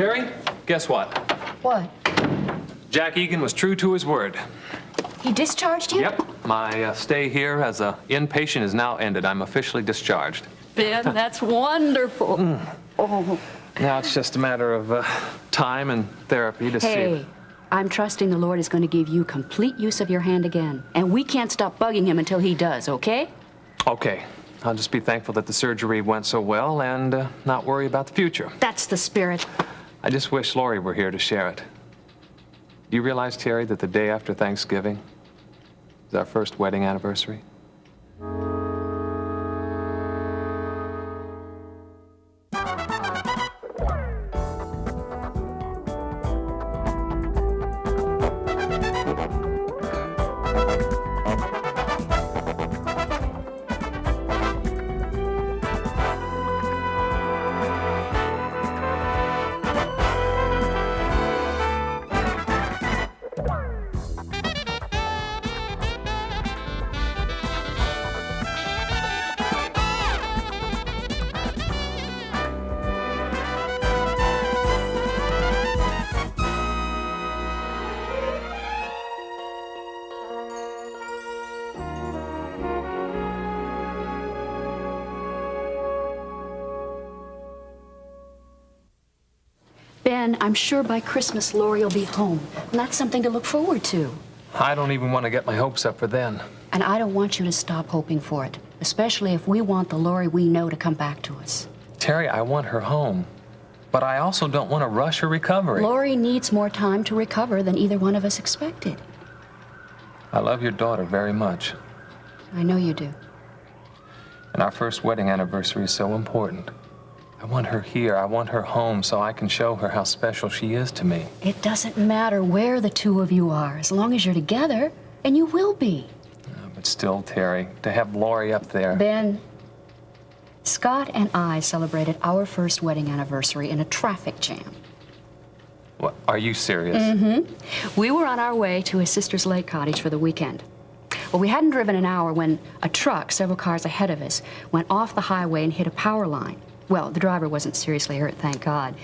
Terry, guess what? What? Jack Egan was true to his word. He discharged you? Yep. My stay here as an inpatient is now ended. I'm officially discharged. Ben, that's wonderful. Oh. Now it's just a matter of time and therapy to see. Hey, I'm trusting the Lord is going to give you complete use of your hand again. And we can't stop bugging him until he does, okay? Okay. I'll just be thankful that the surgery went so well and not worry about the future. That's the spirit. I just wish Lori were here to share it. Do you realize, Terry, that the day after Thanksgiving is our first wedding anniversary? Ben, I'm sure by Christmas Lori will be home. And that's something to look forward to. I don't even want to get my hopes up for then. And I don't want you to stop hoping for it, especially if we want the Lori we know to come back to us. Terry, I want her home. But I also don't want to rush her recovery. Lori needs more time to recover than either one of us expected. I love your daughter very much. I know you do. And our first wedding anniversary is so important. I want her here. I want her home so I can show her how special she is to me. It doesn't matter where the two of you are, as long as you're together, and you will be. But still, Terry, to have Lori up there. Ben, Scott and I celebrated our first wedding anniversary in a traffic jam. What, are you serious? Mm-hmm. We were on our way to his sister's lake cottage for the weekend. Well, we hadn't driven an hour when a truck, several cars ahead of us, went off the highway and hit a power line. Well, the driver wasn't seriously hurt, thank God.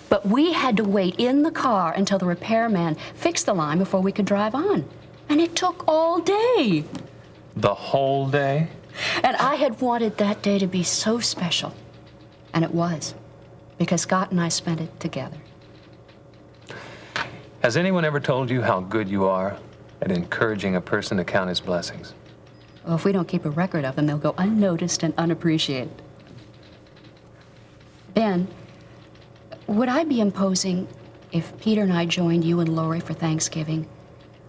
But we had to wait in the car until the repairman fixed the line before we could drive on. And it took all day. The whole day? And I had wanted that day to be so special. And it was, because Scott and I spent it together. Has anyone ever told you how good you are at encouraging a person to count his blessings? Well, if we don't keep a record of them, they'll go unnoticed and unappreciated. Ben, would I be imposing if Peter and I joined you and Lori for Thanksgiving?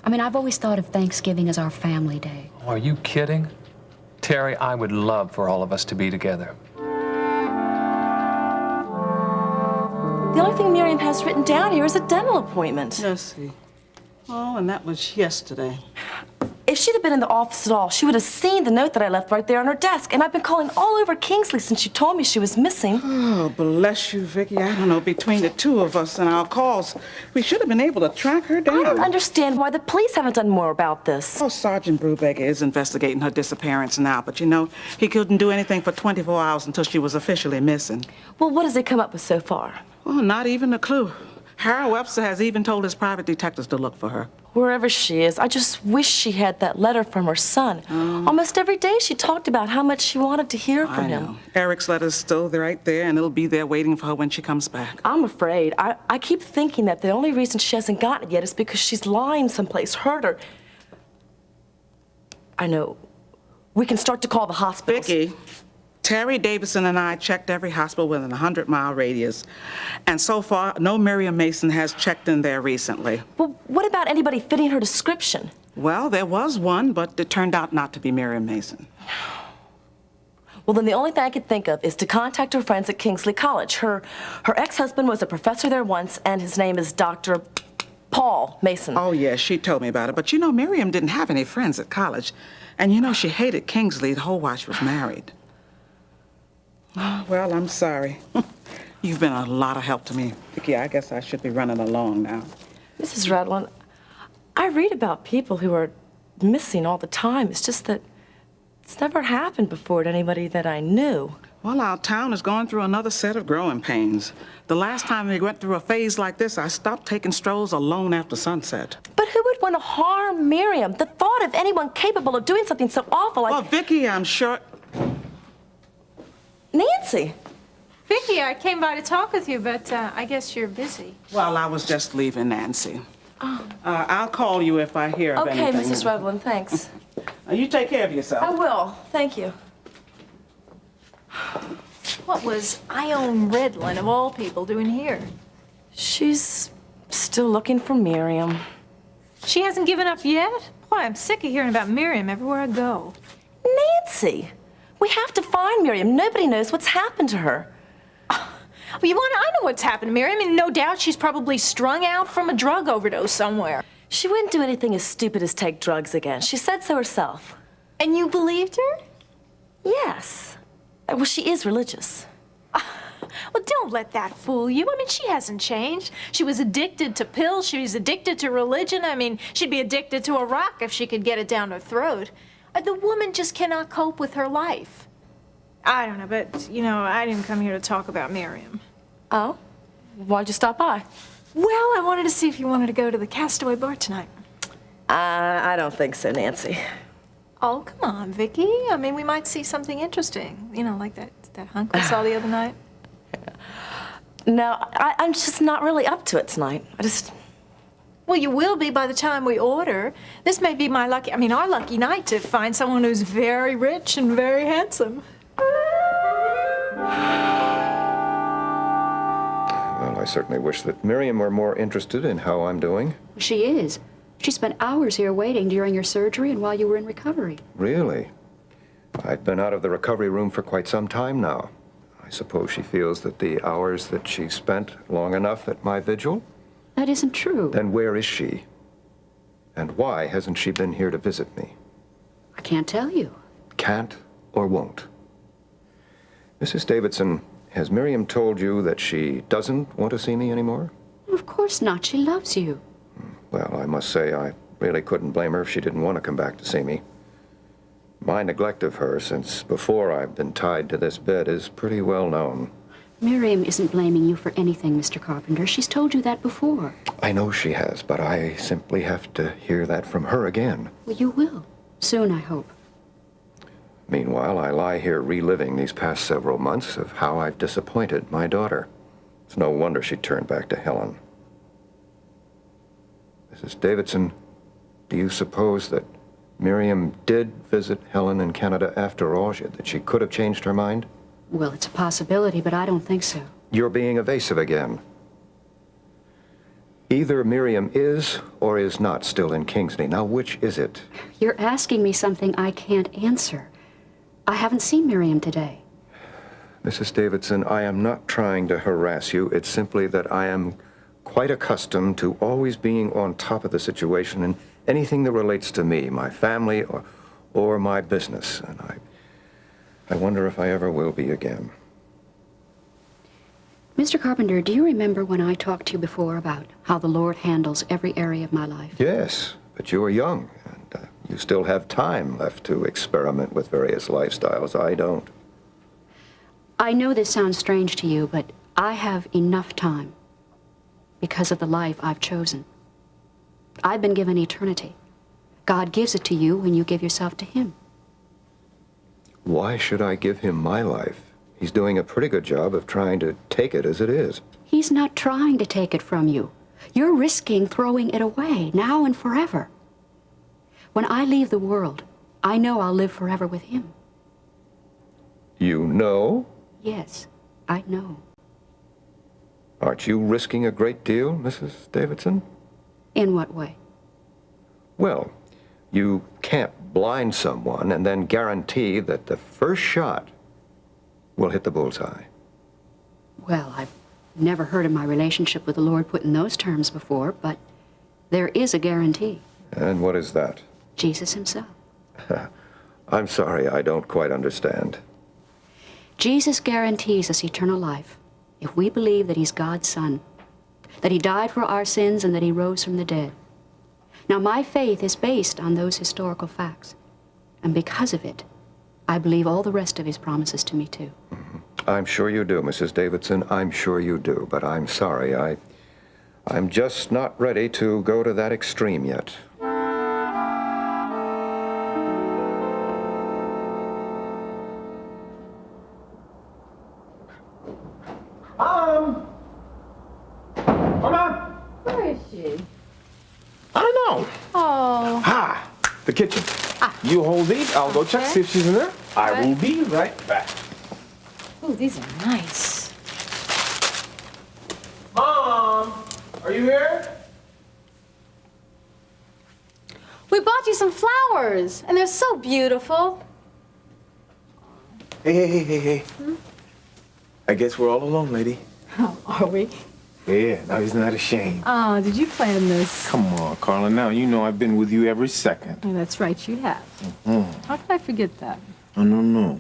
I mean, I've always thought of Thanksgiving as our family day. Oh, are you kidding? Terry, I would love for all of us to be together. The only thing Miriam has written down here is a dental appointment. Let's see. Oh, and that was yesterday. If she'd have been in the office at all, she would have seen the note that I left right there on her desk. And I've been calling all over Kingsley since you told me she was missing. Oh, bless you, Vicki. I don't know, between the two of us and our calls, we should have been able to track her down. I don't understand why the police haven't done more about this. Oh, Sergeant Brubaker is investigating her disappearance now, but you know, he couldn't do anything for 24 hours until she was officially missing. Well, what has he come up with so far? Oh, not even a clue. Harold Webster has even told his private detectives to look for her. Wherever she is, I just wish she had that letter from her son. Almost every day she talked about how much she wanted to hear from I know. him. Eric's letter's still right there, and it'll be there waiting for her when she comes back. I'm afraid. I keep thinking that the only reason she hasn't gotten it yet is because she's lying someplace, hurt her. I know. We can start to call the hospitals. Vicki, Terry Davison and I checked every hospital within a 100-mile radius. And so far, no Miriam Mason has checked in there recently. Well, what about anybody fitting her description? Well, there was one, but it turned out not to be Miriam Mason. Well, then the only thing I could think of is to contact her friends at Kingsley College. Her ex-husband was a professor there once, and his name is Dr. Paul Mason. Oh, yes, she told me about it. But you know, Miriam didn't have any friends at college. And you know, she hated Kingsley the whole while she was married. Well, I'm sorry. You've been a lot of help to me. Vicki, I guess I should be running along now. Mrs. Redlin, I read about people who are missing all the time. It's just that It's never happened before to anybody that I knew. Well, our town is going through another set of growing pains. The last time we went through a phase like this, I stopped taking strolls alone after sunset. But who would want to harm Miriam? The thought of anyone capable of doing something so awful like... Well, Vicki, I'm sure... Nancy! Vicki, I came by to talk with you, but I guess you're busy. Well, I was just leaving Nancy. I'll call you if I hear of Okay, anything. Mrs. Revlin, thanks. You take care of yourself. I will. Thank you. What was Ione Redlin, of all people, doing here? She's still looking for Miriam. She hasn't given up yet? Boy, I'm sick of hearing about Miriam everywhere I go. Nancy! We have to find Miriam. Nobody knows what's happened to her. Well, I know what's happened to Miriam, and no doubt she's probably strung out from a drug overdose somewhere. She wouldn't do anything as stupid as take drugs again. She said so herself. And you believed her? Yes. Well, she is religious. Well, don't let that fool you. I mean, she hasn't changed. She was addicted to pills. She's addicted to religion. I mean, she'd be addicted to a rock if she could get it down her throat. The woman just cannot cope with her life. I don't know, but, I didn't come here to talk about Miriam. Oh? Why'd you stop by? Well, I wanted to see if you wanted to go to the Castaway Bar tonight. I don't think so, Nancy. Oh, come on, Vicki. I mean, we might see something interesting. Like that hunk we saw the other night. No, I'm just not really up to it tonight. Well, you will be by the time we order. This may be our lucky night to find someone who's very rich and very handsome. Well, I certainly wish that Miriam were more interested in how I'm doing. She is. She spent hours here waiting during your surgery and while you were in recovery. Really? I've been out of the recovery room for quite some time now. I suppose she feels that the hours that she spent long enough at my vigil? That isn't true. Then where is she? And why hasn't she been here to visit me? I can't tell you. Can't or won't? Mrs. Davidson, has Miriam told you that she doesn't want to see me anymore? Of course not. She loves you. Well, I must say I really couldn't blame her if she didn't want to come back to see me. My neglect of her since before I've been tied to this bed is pretty well known. Miriam isn't blaming you for anything, Mr. Carpenter. She's told you that before. I know she has, but I simply have to hear that from her again. Well, you will. Soon, I hope. Meanwhile, I lie here reliving these past several months of how I've disappointed my daughter. It's no wonder she turned back to Helen. Mrs. Davidson, do you suppose that Miriam did visit Helen in Canada after all, that she could have changed her mind? Well, it's a possibility, but I don't think so. You're being evasive again. Either Miriam is or is not still in Kingsley. Now, which is it? You're asking me something I can't answer. I haven't seen Miriam today. Mrs. Davidson, I am not trying to harass you. It's simply that I am quite accustomed to always being on top of the situation and anything that relates to me, my family, or my business. And I wonder if I ever will be again. Mr. Carpenter, do you remember when I talked to you before about how the Lord handles every area of my life? Yes, but you are young, and you still have time left to experiment with various lifestyles. I don't. I know this sounds strange to you, but I have enough time because of the life I've chosen. I've been given eternity. God gives it to you when you give yourself to Him. Why should I give Him my life? He's doing a pretty good job of trying to take it as it is. He's not trying to take it from you. You're risking throwing it away now and forever. When I leave the world, I know I'll live forever with Him. You know? Yes, I know. Aren't you risking a great deal, Mrs. Davidson? In what way? Well, you can't blind someone and then guarantee that the first shot will hit the bullseye. Well, I've never heard of my relationship with the Lord put in those terms before, but there is a guarantee. And what is that? Jesus Himself. I'm sorry, I don't quite understand. Jesus guarantees us eternal life if we believe that He's God's Son, that He died for our sins and that He rose from the dead. Now, my faith is based on those historical facts, and because of it, I believe all the rest of his promises to me, too. I'm sure you do, Mrs. Davidson. I'm sure you do. But I'm sorry. I'm just not ready to go to that extreme yet. Mama! Where is she? I don't know. Oh. Ah, the kitchen. You hold these. I'll go check, see if she's in there. I will be right back. Ooh, these are nice. Mom, are you here? We bought you some flowers, and they're so beautiful. Hey. I guess we're all alone, lady. Oh, are we? Yeah, now he's not ashamed. Oh, did you plan this? Come on, Carla. Now you know I've been with you every second. Oh, that's right, you have. How could I forget that? Oh, no.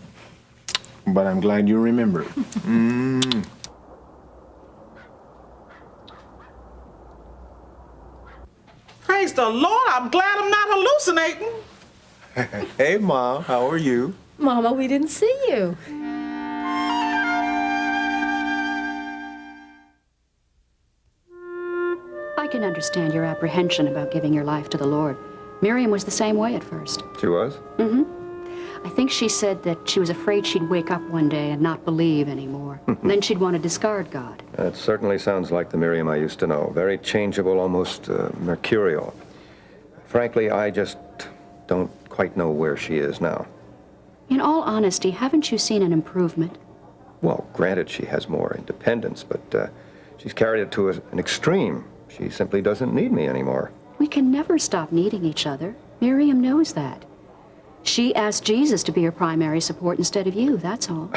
But I'm glad you remember. Praise the Lord, I'm glad I'm not hallucinating. Hey, Mom. How are you? Mama, we didn't see you. I can understand your apprehension about giving your life to the Lord. Miriam was the same way at first. She was? I think she said that she was afraid she'd wake up one day and not believe anymore. Then she'd want to discard God. That certainly sounds like the Miriam I used to know. Very changeable, almost mercurial. Frankly, I just don't quite know where she is now. In all honesty, haven't you seen an improvement? Well, granted, she has more independence, but she's carried it to an extreme. She simply doesn't need me anymore. We can never stop needing each other. Miriam knows that. She asked Jesus to be her primary support instead of you, that's all.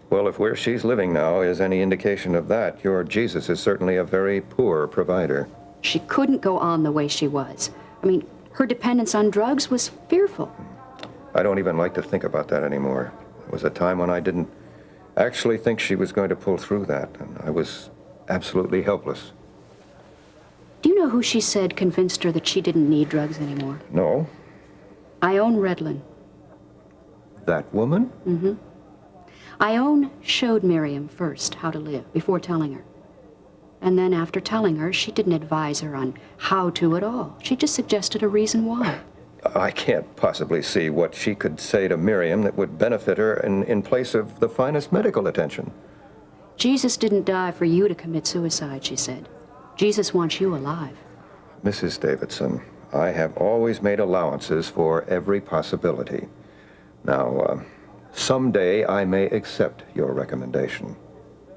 Well, if where she's living now is any indication of that, your Jesus is certainly a very poor provider. She couldn't go on the way she was. I mean, her dependence on drugs was fearful. I don't even like to think about that anymore. There was a time when I didn't actually think she was going to pull through that, and I was absolutely helpless. Do you know who she said convinced her that she didn't need drugs anymore? No? Ione Redlin. That woman? Ione showed Miriam first how to live before telling her. And then after telling her, she didn't advise her on how to at all. She just suggested a reason why. I can't possibly see what she could say to Miriam that would benefit her in place of the finest medical attention. Jesus didn't die for you to commit suicide, she said. Jesus wants you alive. Mrs. Davidson, I have always made allowances for every possibility. Now, someday I may accept your recommendation.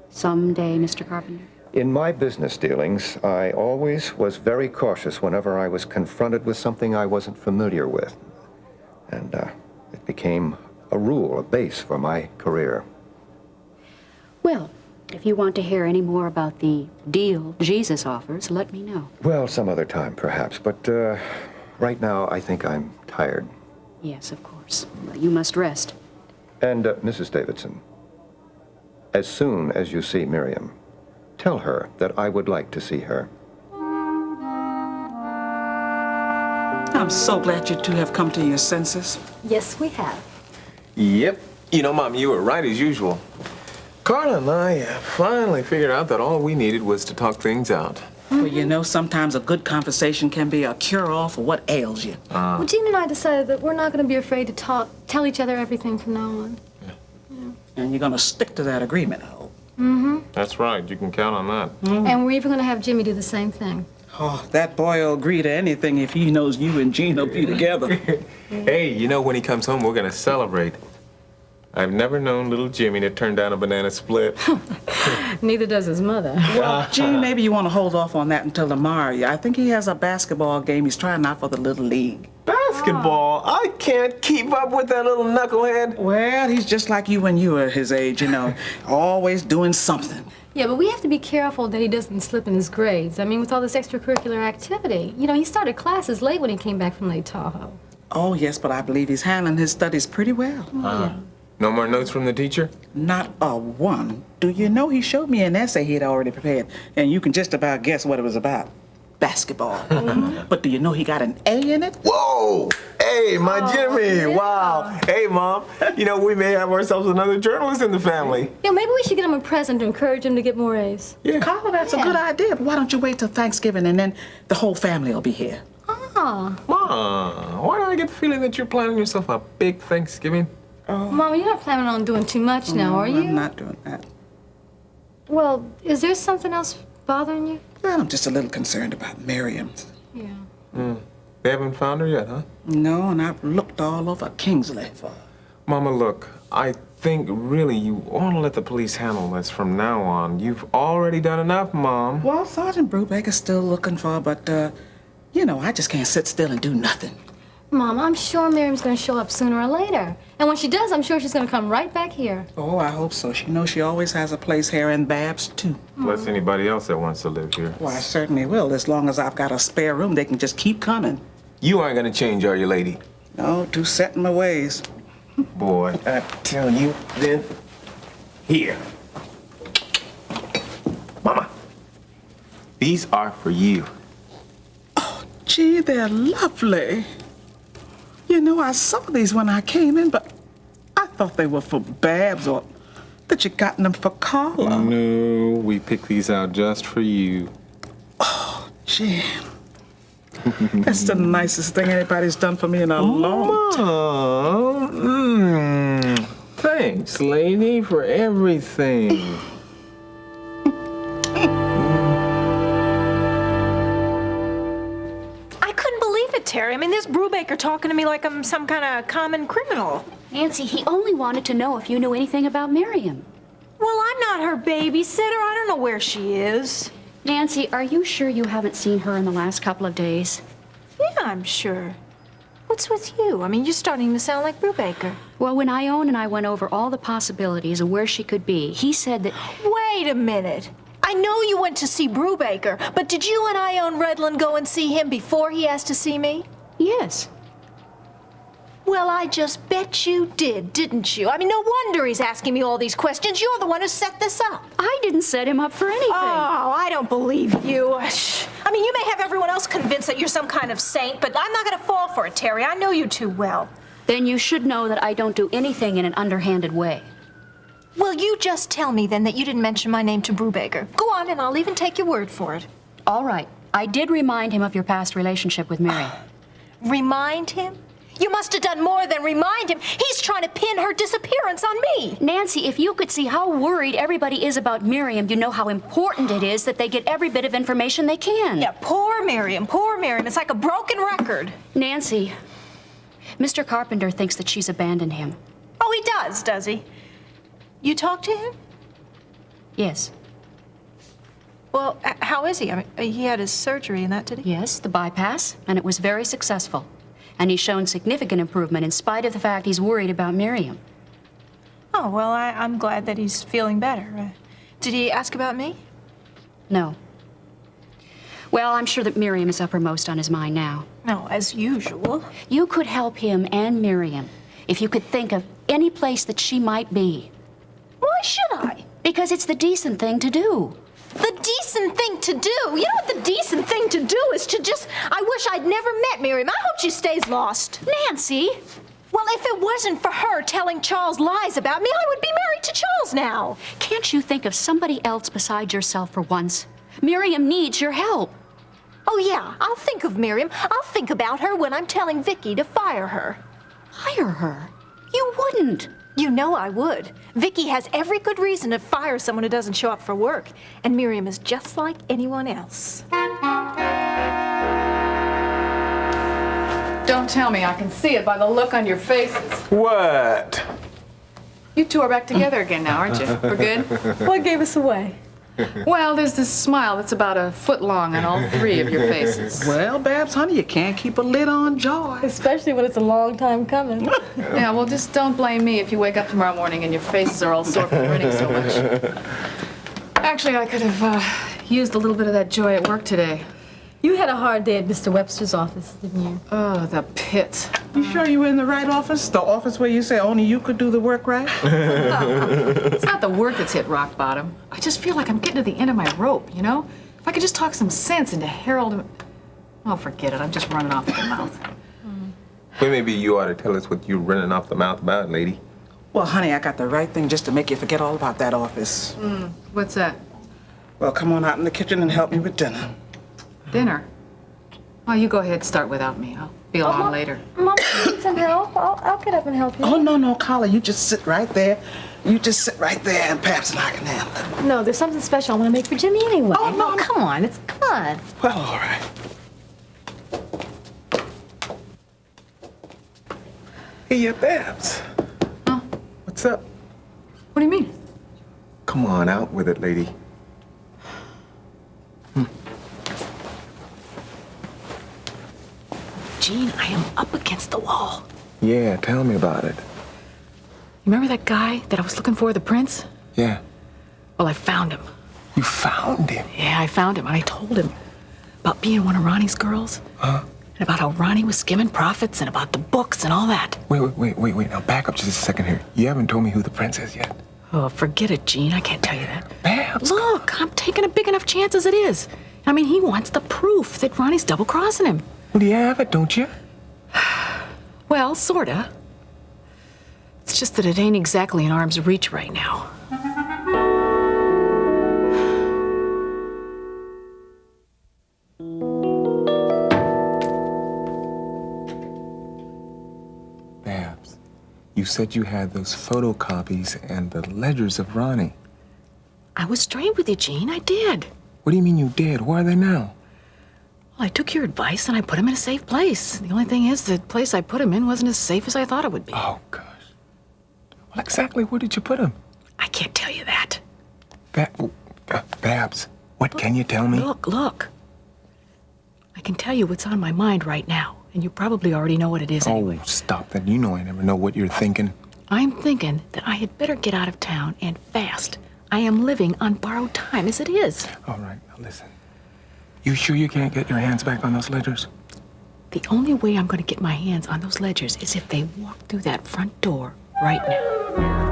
Someday, Mr. Carpenter. In my business dealings, I always was very cautious whenever I was confronted with something I wasn't familiar with. And it became a rule, a base for my career. Well, if you want to hear any more about the deal Jesus offers, let me know. Well, some other time, perhaps. But right now, I think I'm tired. Yes, of course. Well, you must rest. And, Mrs. Davidson, as soon as you see Miriam, tell her that I would like to see her. I'm so glad you two have come to your senses. Yes, we have. Yep. You know, Mom, you were right as usual. Carla and I finally figured out that all we needed was to talk things out. Well, you know, sometimes a good conversation can be a cure-all for what ails you. Well, Gene and I decided that we're not going to be afraid to tell each other everything from now on. And you're going to stick to that agreement, I hope. That's right. You can count on that. And we're even going to have Jimmy do the same thing. Oh, that boy will agree to anything if he knows you and Gene will be together. Hey, you know, when he comes home, we're going to celebrate. I've never known little Jimmy to turn down a banana split. Neither does his mother. Well, Gene, maybe you want to hold off on that until tomorrow. I think he has a basketball game he's trying out for the Little League. Basketball? I can't keep up with that little knucklehead. Well, he's just like you when you were his age, you know, always doing something. Yeah, but we have to be careful that he doesn't slip in his grades. I mean, with all this extracurricular activity. You know, he started classes late when he came back from Lake Tahoe. Oh, yes, but I believe he's handling his studies pretty well. No more notes from the teacher? Not a one. Do you know he showed me an essay he had already prepared, and you can just about guess what it was about. basketball. But do you know he got an A in it? Whoa! Hey, my Jimmy! Wow! Hey, Mom. You know, we may have ourselves another journalist in the family. Yeah, maybe we should get him a present to encourage him to get more A's. Yeah. Carla, that's a good idea. But why don't you wait till Thanksgiving and then the whole family will be here? Oh. Mom, why do I get the feeling that you're planning yourself a big Thanksgiving? Mama, you're not planning on doing too much now, are you? I'm not doing that. Well, is there something else bothering you? Well, I'm just a little concerned about Miriam. Yeah. They haven't found her yet, huh? No, and I've looked all over Kingsley for her. Mama, look, I think really you ought to let the police handle this from now on. You've already done enough, Mom. Well, Sergeant Brubaker's still looking for her, but, you know, I just can't sit still and do nothing. Mom, I'm sure Miriam's gonna show up sooner or later. And when she does, I'm sure she's gonna come right back here. Oh, I hope so. She knows she always has a place here in Babs, too. Plus anybody else that wants to live here. Well, I certainly will. As long as I've got a spare room, they can just keep coming. You aren't gonna change, are you, lady? No, too set in my ways. Boy, I tell you, then, here. Mama, these are for you. Gee, they're lovely. You know, I saw these when I came in, but I thought they were for Babs or that you gotten them for Carla. No, we picked these out just for you. Gee, that's the nicest thing anybody's done for me in a long time. Thanks, lady, for everything. Terry. I mean, there's Brubaker talking to me like I'm some kind of common criminal. Nancy, he only wanted to know if you knew anything about Miriam. Well, I'm not her babysitter. I don't know where she is. Nancy, are you sure you haven't seen her in the last couple of days? Yeah, I'm sure. What's with you? I mean, you're starting to sound like Brubaker. Well, when Ione and I went over all the possibilities of where she could be, he said that... Wait a minute. I know you went to see Brubaker, but did you and Ione Redland go and see him before he asked to see me? Yes. Well, I just bet you did, didn't you? I mean, no wonder he's asking me all these questions. You're the one who set this up. I didn't set him up for anything. Oh, I don't believe you. I mean, you may have everyone else convinced that you're some kind of saint, but I'm not going to fall for it, Terry. I know you too well. Then you should know that I don't do anything in an underhanded way. Well, you just tell me then that you didn't mention my name to Brubaker. Go on, and I'll even take your word for it. All right. I did remind him of your past relationship with Miriam. Remind him? You must have done more than remind him. He's trying to pin her disappearance on me. Nancy, if you could see how worried everybody is about Miriam, you know how important it is that they get every bit of information they can. Yeah, poor Miriam, poor Miriam. It's like a broken record. Nancy, Mr. Carpenter thinks that she's abandoned him. Oh, he does he? You talked to him? Yes. Well, how is he? I mean, he had his surgery and that, did he? Yes, the bypass, and it was very successful. And he's shown significant improvement in spite of the fact he's worried about Miriam. Oh, well, I'm glad that he's feeling better. Did he ask about me? No. Well, I'm sure that Miriam is uppermost on his mind now. No, as usual. You could help him and Miriam if you could think of any place that she might be. Why should I? Because it's the decent thing to do. The decent thing to do? You know what the decent thing to do is to just... I wish I'd never met Miriam. I hope she stays lost. Nancy! Well, if it wasn't for her telling Charles lies about me, I would be married to Charles now. Can't you think of somebody else besides yourself for once? Miriam needs your help. Oh, yeah, I'll think of Miriam. I'll think about her when I'm telling Vicky to fire her. Hire her? You wouldn't. You know I would. Vicky has every good reason to fire someone who doesn't show up for work. And Miriam is just like anyone else. Don't tell me. I can see it by the look on your faces. What? You two are back together again now, aren't you? For good? What gave us away? Well, there's this smile that's about a foot long on all three of your faces. Well, Babs, honey, you can't keep a lid on joy. Especially when it's a long time coming. Yeah, well, just don't blame me if you wake up tomorrow morning and your faces are all sore from grinning so much. Actually, I could have used a little bit of that joy at work today. You had a hard day at Mr. Webster's office, didn't you? Oh, the pit. You sure you were in the right office? The office where you say only you could do the work right? It's not the work that's hit rock bottom. I just feel like I'm getting to the end of my rope, you know? If I could just talk some sense into Harold. Oh, forget it. I'm just running off at the mouth. Well, maybe you ought to tell us what you're running off the mouth about, lady. Well, honey, I got the right thing just to make you forget all about that office. What's that? Well, come on out in the kitchen and help me with dinner. Dinner? Oh, you go ahead. Start without me. I'll be along later. Mom, you need some help? I'll get up and help you. Oh, no, Carla, you just sit right there. You just sit right there, and perhaps I can handle it. No, there's something special I want to make for Jimmy anyway. Oh, no. Come on. Come on. Well, all right. Hey, Babs. Huh? What's up? What do you mean? Come on, out with it, lady. Gene, I am up against the wall. Yeah, tell me about it. You remember that guy that I was looking for, the prince? Yeah. Well, I found him. You found him? Yeah, I found him, and I told him about being one of Ronnie's girls. Huh? And about how Ronnie was skimming profits and about the books and all that. Wait. Now back up just a second here. You haven't told me who the prince is yet. Oh, forget it, Gene. I can't tell you that. Babs. Look, I'm taking a big enough chance as it is. I mean, he wants the proof that Ronnie's double-crossing him. Well, you have it, don't you? Well, sorta. It's just that it ain't exactly in arm's reach right now. Babs, you said you had those photocopies and the ledgers of Ronnie. I was straight with you, Gene. I did. What do you mean you did? Where are they now? Well, I took your advice and I put him in a safe place. The only thing is, the place I put him in wasn't as safe as I thought it would be. Oh, gosh. Well, exactly where did you put him? I can't tell you that. Babs, what can you tell me? Look. I can tell you what's on my mind right now, and you probably already know what it is anyway. Oh, stop that. You know I never know what you're thinking. I'm thinking that I had better get out of town and fast. I am living on borrowed time as it is. All right, now listen. You sure you can't get your hands back on those ledgers? The only way I'm going to get my hands on those ledgers is if they walk through that front door right now.